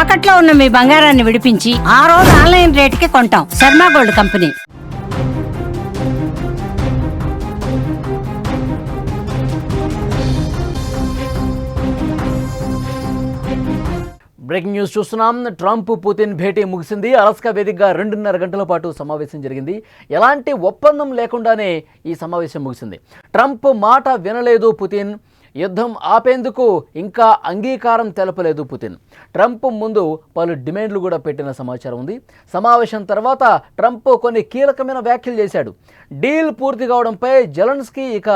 తాకట్లో ఉన్న మీ బంగారాన్ని విడిపించి ఆ రోజు ఆన్లైన్ రేటుకి కొంటాం. Sharma gold company. Breaking news చూస్తున్నాం. ట్రంప్ పుతిన్ భేటీ ముగిసింది. అలాస్కా వేదికగా 2.5 గంటల పాటు సమావేశం జరిగింది. ఎలాంటి ఒప్పందం లేకుండానే ఈ సమావేశం ముగిసింది. ట్రంప్ మాట వినలేదు పుతిన్. యుద్ధం ఆపేందుకు ఇంకా అంగీకారం తెలపలేదు పుతిన్. ట్రంప్ ముందు పలు డిమాండ్లు కూడా పెట్టిన సమాచారం ఉంది. సమావేశం తర్వాత ట్రంప్ కొన్ని కీలకమైన వ్యాఖ్యలు చేశాడు. డీల్ పూర్తి కావడంపై జెలెన్స్కీ ఇక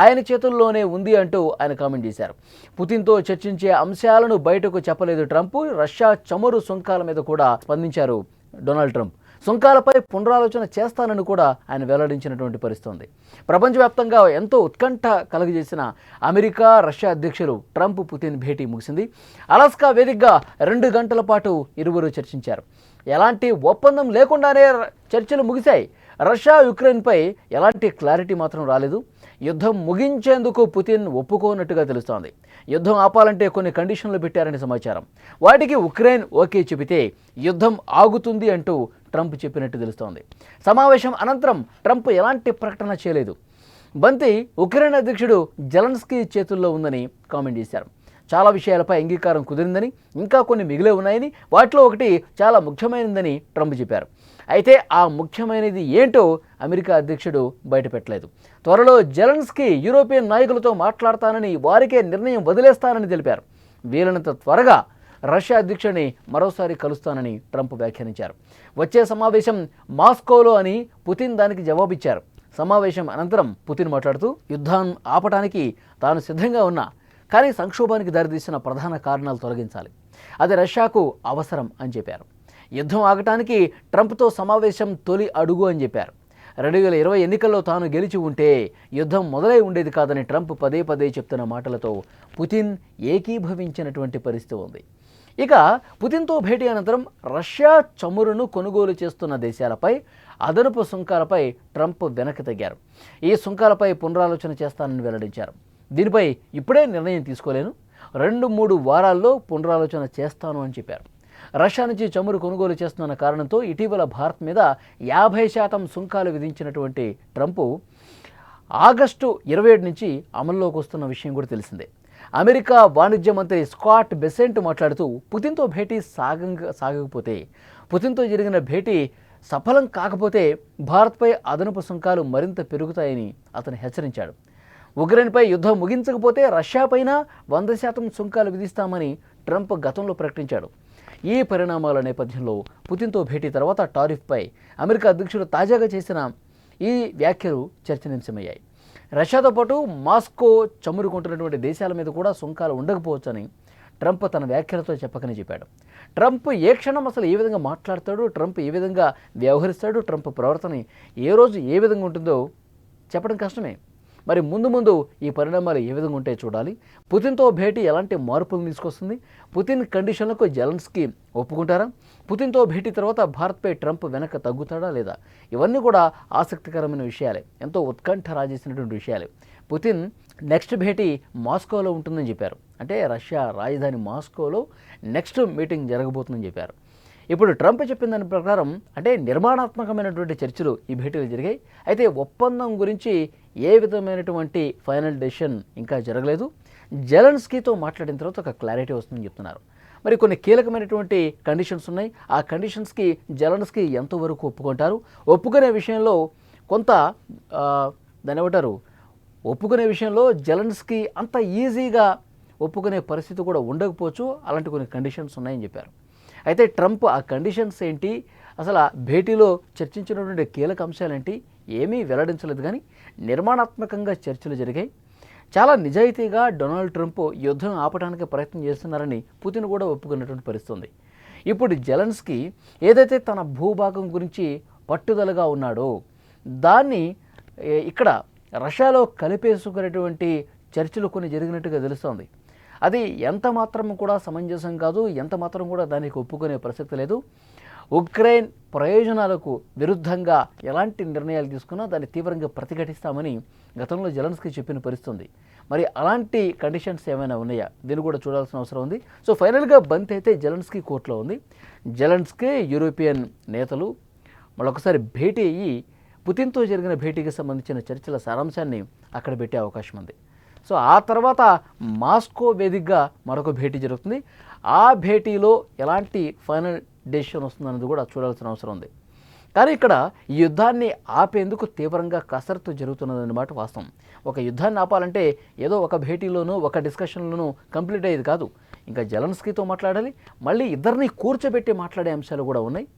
ఆయన చేతుల్లోనే ఉంది అంటూ ఆయన కామెంట్ చేశారు. పుతిన్తో చర్చించే అంశాలను బయటకు చెప్పలేదు ట్రంప్. రష్యా చమురు సుంకాల మీద కూడా స్పందించారు డొనాల్డ్ ట్రంప్. సుంకాలపై పునరాలోచన చేస్తానని కూడా ఆయన వెల్లడించినటువంటి పరిస్థితి ఉంది. ప్రపంచవ్యాప్తంగా ఎంతో ఉత్కంఠ కలుగజేసిన అమెరికా రష్యా అధ్యక్షులు ట్రంప్ పుతిన్ భేటీ ముగిసింది. అలాస్కా వేదికగా 2 గంటల పాటు ఇరువురు చర్చించారు. ఎలాంటి ఒప్పందం లేకుండానే చర్చలు ముగిశాయి. రష్యా యుక్రెయిన్పై ఎలాంటి క్లారిటీ మాత్రం రాలేదు. యుద్ధం ముగించేందుకు పుతిన్ ఒప్పుకోనట్టుగా తెలుస్తోంది. యుద్ధం ఆపాలంటే కొన్ని కండిషన్లు పెట్టారని సమాచారం. వాటికి ఉక్రెయిన్ ఓకే చెబితే యుద్ధం ఆగుతుంది అంటూ ట్రంప్ చెప్పినట్టు తెలుస్తోంది. సమావేశం అనంతరం ట్రంప్ ఎలాంటి ప్రకటన చేయలేదు. బంతి ఉక్రెయిన్ అధ్యక్షుడు జెలెన్స్కీ చేతుల్లో ఉందని కామెంట్ చేశారు. చాలా విషయాలపై అంగీకారం కుదిరిందని, ఇంకా కొన్ని మిగిలే ఉన్నాయని, వాటిలో ఒకటి చాలా ముఖ్యమైనదని ట్రంప్ చెప్పారు. అయితే ఆ ముఖ్యమైనది ఏంటో అమెరికా అధ్యక్షుడు బయటపెట్టలేదు. త్వరలో జెలెన్స్కీ యూరోపియన్ నాయకులతో మాట్లాడతానని, వారికే నిర్ణయం వదిలేస్తానని తెలిపారు. వీలైనంత త్వరగా రష్యా అధ్యక్షుడిని మరోసారి కలుస్తానని ట్రంప్ వ్యాఖ్యానించారు. వచ్చే సమావేశం మాస్కోలో అని పుతిన్ దానికి జవాబిచ్చారు. సమావేశం అనంతరం పుతిన్ మాట్లాడుతూ యుద్ధాన్ని ఆపటానికి తాను సిద్ధంగా ఉన్నా, కానీ సంక్షోభానికి దారితీసిన ప్రధాన కారణాలు తొలగించాలి, అది రష్యాకు అవసరం అని చెప్పారు. యుద్ధం ఆగటానికి ట్రంప్తో సమావేశం తొలి అడుగు అని చెప్పారు. 2020 ఎన్నికల్లో తాను గెలిచి ఉంటే యుద్ధం మొదలై ఉండేది కాదని ట్రంప్ పదే పదే చెప్తున్న మాటలతో పుతిన్ ఏకీభవించినటువంటి పరిస్థితి ఉంది. ఇక పుతిన్తో భేటీ అనంతరం రష్యా చమురును కొనుగోలు చేస్తున్న దేశాలపై అదనపు సుంకాలపై ట్రంప్ వెనక్కి తగ్గారు. ఈ సుంకాలపై పునరాలోచన చేస్తానని వెల్లడించారు. దీనిపై ఇప్పుడే నిర్ణయం తీసుకోలేను, 2-3 వారాల్లో పునరాలోచన చేస్తాను అని చెప్పారు. రష్యా నుంచి చమురు కొనుగోలు చేస్తున్న కారణంతో ఇటీవల భారత్ మీద 50% సుంకాలు విధించినటువంటి ట్రంప్ ఆగస్టు 27 నుంచి అమల్లోకి వస్తున్న విషయం కూడా తెలిసిందే. అమెరికా వాణిజ్య మంత్రి స్కాట్ బెసెంట్ మాట్లాడుతూ పుతిన్తో భేటీ సాగకపోతే, పుతిన్తో జరిగిన భేటీ సఫలం కాకపోతే భారత్పై అదనపు సుంకాలు మరింత పెరుగుతాయని అతను హెచ్చరించాడు. ఉక్రెయిన్పై యుద్ధం ముగించకపోతే రష్యాపైన 100% సుంకాలు విధిస్తామని ట్రంప్ గతంలో ప్రకటించాడు. ఈ పరిణామాల నేపథ్యంలో పుతిన్తో భేటీ తర్వాత టారిఫ్పై అమెరికా అధ్యక్షుడు తాజాగా చేసిన ఈ వ్యాఖ్యలు చర్చనీయాంశమయ్యాయి. రష్యాతో పాటు మాస్కో చమురు కొంటున్నటువంటి దేశాల మీద కూడా సుంకాలు ఉండకపోవచ్చని ట్రంప్ తన వ్యాఖ్యలతో చెప్పకనే చెప్పాడు. ట్రంప్ ఏ క్షణం అసలు ఏ విధంగా మాట్లాడతాడు, ట్రంప్ ఏ విధంగా వ్యవహరిస్తాడు, ట్రంప్ ప్రవర్తన ఏ రోజు ఏ విధంగా ఉంటుందో చెప్పడం కష్టమే. మరి ముందు ఈ పరిణామాలు ఏ విధంగా ఉంటాయో చూడాలి. పుతిన్తో భేటీ ఎలాంటి మార్పులు తీసుకొస్తుంది, పుతిన్ కండిషన్లకు జెలెన్స్కీ ఒప్పుకుంటారా, పుతిన్తో భేటీ తర్వాత భారత్పై ట్రంప్ వెనక తగ్గుతాడా లేదా, ఇవన్నీ కూడా ఆసక్తికరమైన విషయాలే, ఎంతో ఉత్కంఠ రాజేసినటువంటి విషయాలే. పుతిన్ నెక్స్ట్ భేటీ మాస్కోలో ఉంటుందని చెప్పారు. అంటే రష్యా రాజధాని మాస్కోలో నెక్స్ట్ మీటింగ్ జరగబోతుందని చెప్పారు. ఇప్పుడు ట్రంప్ చెప్పిన దాని ప్రకారం అంటే నిర్మాణాత్మకమైనటువంటి చర్చలు ఈ భేటీలు జరిగాయి. అయితే ఒప్పందం గురించి ఏ విధమైనటువంటి ఫైనల్ డెసిషన్ ఇంకా జరగలేదు. జెలెన్స్కీతో మాట్లాడిన తర్వాత ఒక క్లారిటీ వస్తుందని చెప్తున్నారు. మరి కొన్ని కీలకమైనటువంటి కండిషన్స్ ఉన్నాయి. ఆ కండిషన్స్కి జెలెన్స్కీ ఎంతవరకు ఒప్పుకుంటారు, ఒప్పుకునే విషయంలో కొంత దాని ఏమంటారు, ఒప్పుకునే విషయంలో జెలెన్స్కీ అంత ఈజీగా ఒప్పుకునే పరిస్థితి కూడా ఉండకపోవచ్చు. అలాంటి కొన్ని కండిషన్స్ ఉన్నాయని చెప్పారు. అయితే ట్రంప్ ఆ కండిషన్స్ ఏంటి, అసలు ఆ భేటీలో చర్చించినటువంటి కీలక అంశాలేంటి ఏమీ వెల్లడించలేదు. కానీ నిర్మాణాత్మకంగా చర్చలు జరిగాయి. చాలా నిజాయితీగా డొనాల్డ్ ట్రంప్ యుద్ధం ఆపడానికి ప్రయత్నం చేస్తున్నారని పుతిన్ కూడా ఒప్పుకున్నటువంటి పరిస్థితి ఉంది. ఇప్పుడు జెలెన్స్కీ ఏదైతే తన భూభాగం గురించి పట్టుదలగా ఉన్నాడో దాన్ని ఇక్కడ రష్యాలో కలిపేసుకునేటువంటి చర్చలు కొన్ని జరిగినట్టుగా తెలుస్తోంది. అది ఎంత మాత్రం కూడా సమంజసం కాదు, ఎంత మాత్రం కూడా దానికి ఒప్పుకునే ప్రసక్తి లేదు. ఉక్రెయిన్ ప్రయోజనాలకు విరుద్ధంగా ఎలాంటి నిర్ణయాలు తీసుకున్నా దాన్ని తీవ్రంగా ప్రతిఘటిస్తామని గతంలో జెలెన్స్కీ చెప్పిన పరిస్థితుంది. మరి అలాంటి కండిషన్స్ ఏమైనా ఉన్నాయా, దీన్ని కూడా చూడాల్సిన అవసరం ఉంది. సో ఫైనల్గా బంత్ అయితే జెలెన్స్కీ కోర్టులో ఉంది. జెలెన్స్కీ యూరోపియన్ నేతలు మరొకసారి భేటీ అయ్యి పుతిన్తో జరిగిన భేటీకి సంబంధించిన చర్చల సారాంశాన్ని అక్కడ పెట్టే అవకాశం ఉంది. సో ఆ తర్వాత మాస్కో వేదికగా మరొక భేటీ జరుగుతుంది. ఆ భేటీలో ఎలాంటి ఫైనల్ డెసిషన్ వస్తుందన్నది కూడా చూడాల్సిన అవసరం ఉంది. కానీ ఇక్కడ ఈ యుద్ధాన్ని ఆపేందుకు తీవ్రంగా కసరత్తు జరుగుతున్నదన్నమాట వాస్తవం. ఒక యుద్ధాన్ని ఆపాలంటే ఏదో ఒక భేటీలోనూ ఒక డిస్కషన్లోనూ కంప్లీట్ అయ్యేది కాదు. ఇంకా జెలెన్స్కీతో మాట్లాడాలి, మళ్ళీ ఇద్దరిని కూర్చోబెట్టి మాట్లాడే అంశాలు కూడా ఉన్నాయి.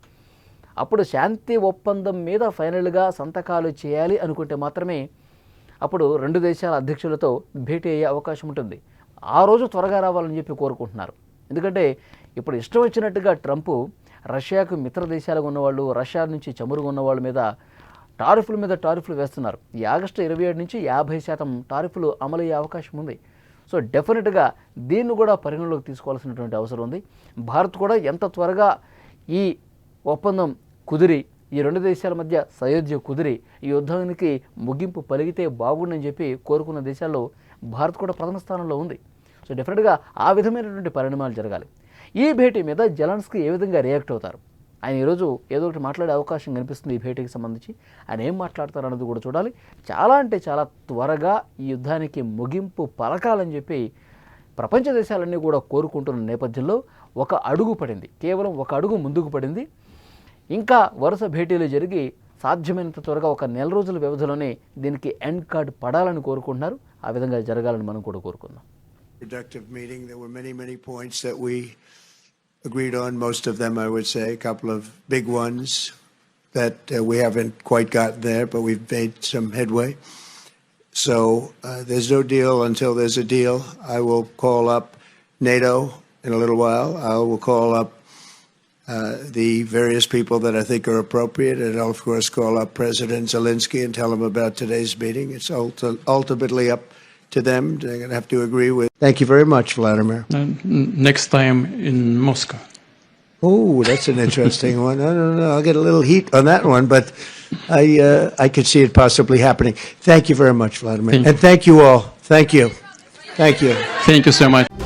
అప్పుడు శాంతి ఒప్పందం మీద ఫైనల్గా సంతకాలు చేయాలి అనుకుంటే మాత్రమే అప్పుడు రెండు దేశాల అధ్యక్షులతో భేటీ అయ్యే అవకాశం ఉంటుంది. ఆ రోజు త్వరగా రావాలని చెప్పి కోరుకుంటున్నారు. ఎందుకంటే ఇప్పుడు ఇష్టం వచ్చినట్టుగా ట్రంప్ రష్యాకు మిత్ర దేశాలుగా ఉన్నవాళ్ళు, రష్యా నుంచి చమురుగా ఉన్నవాళ్ళ మీద టారిఫ్లు వేస్తున్నారు. ఈ ఆగస్టు 27 నుంచి 50% టారిఫ్లు అమలయ్యే అవకాశం ఉంది. సో డెఫినెట్గా దీన్ని కూడా పరిగణలోకి తీసుకోవాల్సినటువంటి అవసరం ఉంది. భారత్ కూడా ఎంత త్వరగా ఈ ఒప్పందం కుదిరి, ఈ రెండు దేశాల మధ్య సయోధ్య కుదిరి ఈ యుద్ధానికి ముగింపు పలిగితే బాగుండని చెప్పి కోరుకున్న దేశాల్లో భారత్ కూడా ప్రథమ స్థానంలో ఉంది. సో డెఫినెట్గా ఆ విధమైనటువంటి పరిణామాలు జరగాలి. ఈ భేటీ మీద జెలెన్స్కీ ఏ విధంగా రియాక్ట్ అవుతారు, ఆయన ఈరోజు ఏదో ఒకటి మాట్లాడే అవకాశం కనిపిస్తుంది. ఈ భేటీకి సంబంధించి ఆయన ఏం మాట్లాడతారు అన్నది కూడా చూడాలి. చాలా అంటే చాలా త్వరగా ఈ యుద్ధానికి ముగింపు పలకాలని చెప్పి ప్రపంచ దేశాలన్నీ కూడా కోరుకుంటున్న నేపథ్యంలో ఒక అడుగు పడింది, కేవలం ఒక అడుగు ముందుకు పడింది. ఇంకా వరుస భేటీలు జరిగి సాధ్యమైనంత త్వరగా ఒక నెల రోజుల వ్యవధిలోనే దీనికి ఎండ్ కార్డ్ పడాలని కోరుకుంటున్నారు. ఆ విధంగా జరగాలని మనం కూడా కోరుకుందాం. Productive meeting. There were many points that we agreed on. Most of them, I would say, a couple of big ones that we haven't quite gotten there, but we've made some headway. So there's no deal until there's a deal. I will call up NATO in a little while. I will call up the various people that I think are appropriate, and I'll of course call up President Zelensky and tell him about today's meeting. It's ultimately up to them. They're going to have to agree with. Thank you very much, Vladimir. Next time in Moscow. Oh, that's an interesting one. I don't know. I'll get a little heat on that one, but I could see it possibly happening. Thank you very much, Vladimir. And thank you all. Thank you. Thank you. Thank you so much.